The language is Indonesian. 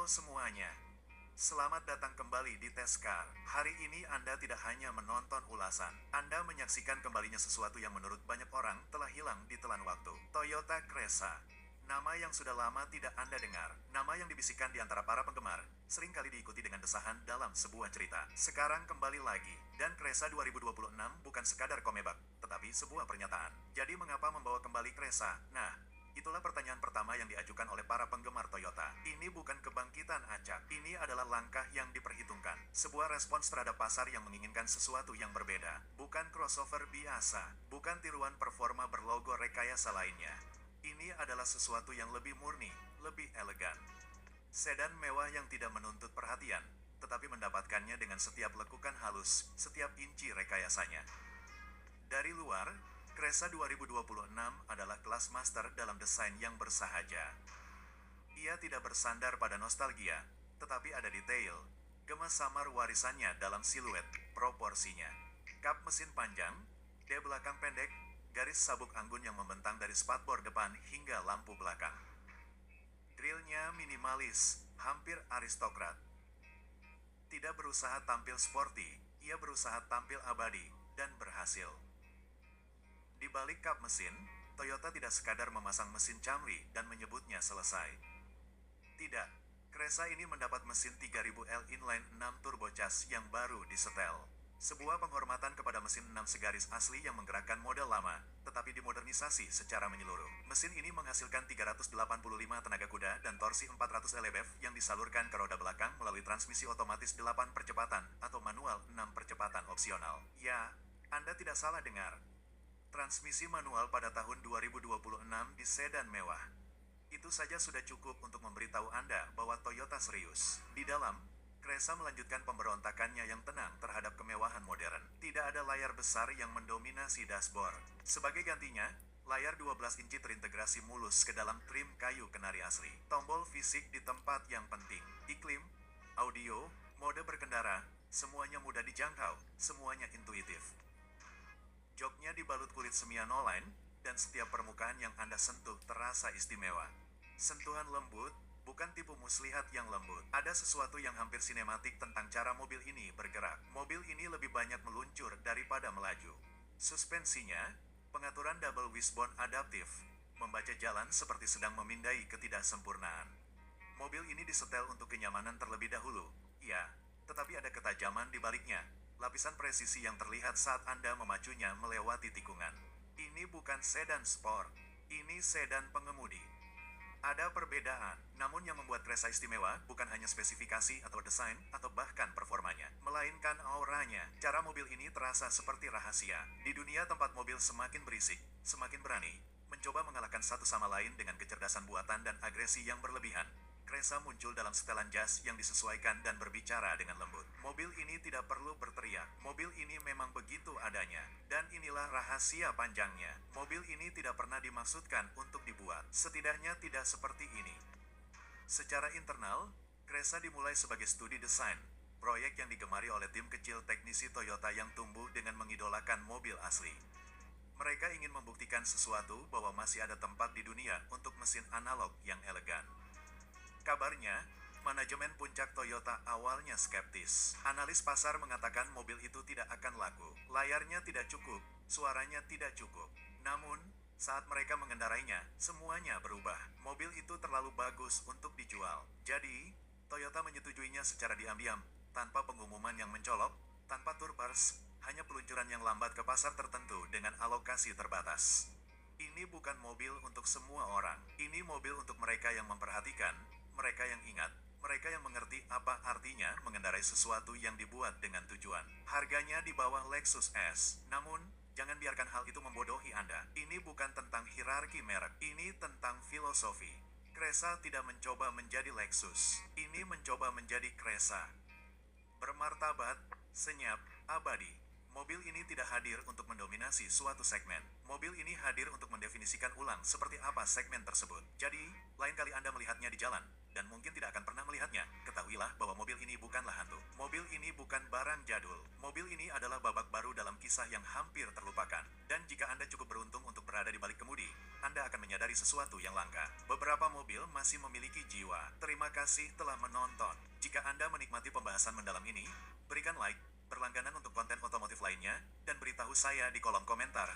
Halo semuanya, selamat datang kembali di Teskar. Hari ini Anda tidak hanya menonton ulasan, Anda menyaksikan kembalinya sesuatu yang menurut banyak orang telah hilang di telan waktu. Toyota Cresa. Nama yang sudah lama tidak Anda dengar, nama yang dibisikkan di antara para penggemar, seringkali diikuti dengan desahan dalam sebuah cerita. Sekarang kembali lagi, dan Cresa 2026 bukan sekadar komebak, tetapi sebuah pernyataan. Jadi mengapa membawa kembali Cresa? Nah, itulah pertanyaan pertama yang diajukan oleh para penggemar Toyota. Ini bukan kebangkitan acak, ini adalah langkah yang diperhitungkan. Sebuah respons terhadap pasar yang menginginkan sesuatu yang berbeda. Bukan crossover biasa, bukan tiruan performa berlogo rekayasa lainnya. Ini adalah sesuatu yang lebih murni, lebih elegan. Sedan mewah yang tidak menuntut perhatian, tetapi mendapatkannya dengan setiap lekukan halus, setiap inci rekayasanya. Dari luar, Cresa 2026 adalah kelas master dalam desain yang bersahaja. Ia tidak bersandar pada nostalgia, tetapi ada detail, gema samar warisannya dalam siluet, proporsinya. Kap mesin panjang, D belakang pendek, garis sabuk anggun yang membentang dari spakbor depan hingga lampu belakang. Grillnya minimalis, hampir aristokrat. Tidak berusaha tampil sporty, ia berusaha tampil abadi, dan berhasil. Di balik kap mesin, Toyota tidak sekadar memasang mesin Camry dan menyebutnya selesai. Tidak, Cresa ini mendapat mesin 3000L inline 6 turbocharged yang baru disetel. Sebuah penghormatan kepada mesin 6 segaris asli yang menggerakkan model lama, tetapi dimodernisasi secara menyeluruh. Mesin ini menghasilkan 385 tenaga kuda dan torsi 400 lb yang disalurkan ke roda belakang melalui transmisi otomatis 8 percepatan atau manual 6 percepatan opsional. Ya, Anda tidak salah dengar. Transmisi manual pada tahun 2026 di sedan mewah. Itu saja sudah cukup untuk memberitahu Anda bahwa Toyota serius. Di dalam, Cresa melanjutkan pemberontakannya yang tenang terhadap kemewahan modern. Tidak ada layar besar yang mendominasi dashboard. Sebagai gantinya, layar 12 inci terintegrasi mulus ke dalam trim kayu kenari asli. Tombol fisik di tempat yang penting. Iklim, audio, mode berkendara, semuanya mudah dijangkau, semuanya intuitif. Joknya dibalut kulit semianoline, dan setiap permukaan yang Anda sentuh terasa istimewa. Sentuhan lembut, bukan tipu muslihat yang lembut. Ada sesuatu yang hampir sinematik tentang cara mobil ini bergerak. Mobil ini lebih banyak meluncur daripada melaju. Suspensinya, pengaturan double wishbone adaptif, membaca jalan seperti sedang memindai ketidaksempurnaan. Mobil ini disetel untuk kenyamanan terlebih dahulu, ya, tetapi ada ketajaman di baliknya. Lapisan presisi yang terlihat saat Anda memacunya melewati tikungan. Ini bukan sedan sport, ini sedan pengemudi. Ada perbedaan, namun yang membuat Cresa istimewa bukan hanya spesifikasi atau desain atau bahkan performanya, melainkan auranya. Cara mobil ini terasa seperti rahasia. Di dunia tempat mobil semakin berisik, semakin berani, mencoba mengalahkan satu sama lain dengan kecerdasan buatan dan agresi yang berlebihan. Cresa muncul dalam setelan jas yang disesuaikan dan berbicara dengan lembut. Mobil ini tidak perlu berteriak. Mobil ini memang begitu adanya. Dan inilah rahasia panjangnya. Mobil ini tidak pernah dimaksudkan untuk dibuat. Setidaknya tidak seperti ini. Secara internal, Cresa dimulai sebagai studi desain. Proyek yang digemari oleh tim kecil teknisi Toyota yang tumbuh dengan mengidolakan mobil asli. Mereka ingin membuktikan sesuatu bahwa masih ada tempat di dunia untuk mesin analog yang elegan. Kabarnya, manajemen puncak Toyota awalnya skeptis. Analis pasar mengatakan mobil itu tidak akan laku. Layarnya tidak cukup, suaranya tidak cukup. Namun, saat mereka mengendarainya, semuanya berubah. Mobil itu terlalu bagus untuk dijual. Jadi, Toyota menyetujuinya secara diam-diam, tanpa pengumuman yang mencolok, tanpa turbars, hanya peluncuran yang lambat ke pasar tertentu dengan alokasi terbatas. Ini bukan mobil untuk semua orang. Ini mobil untuk mereka yang memperhatikan, mereka yang ingat, mereka yang mengerti apa artinya mengendarai sesuatu yang dibuat dengan tujuan. Harganya di bawah Lexus S. Namun, jangan biarkan hal itu membodohi Anda. Ini bukan tentang hierarki merek, ini tentang filosofi. Cresa tidak mencoba menjadi Lexus. Ini mencoba menjadi Cresa. Bermartabat, senyap, abadi. Mobil ini tidak hadir untuk mendominasi suatu segmen. Mobil ini hadir untuk mendefinisikan ulang seperti apa segmen tersebut. Jadi, lain kali Anda melihatnya di jalan, dan mungkin tidak akan pernah melihatnya, ketahuilah bahwa mobil ini bukanlah hantu. Mobil ini bukan barang jadul. Mobil ini adalah babak baru dalam kisah yang hampir terlupakan. Dan jika Anda cukup beruntung untuk berada di balik kemudi, Anda akan menyadari sesuatu yang langka. Beberapa mobil masih memiliki jiwa. Terima kasih telah menonton. Jika Anda menikmati pembahasan mendalam ini, berikan like, berlangganan untuk konten otomotif lainnya, dan beritahu saya di kolom komentar.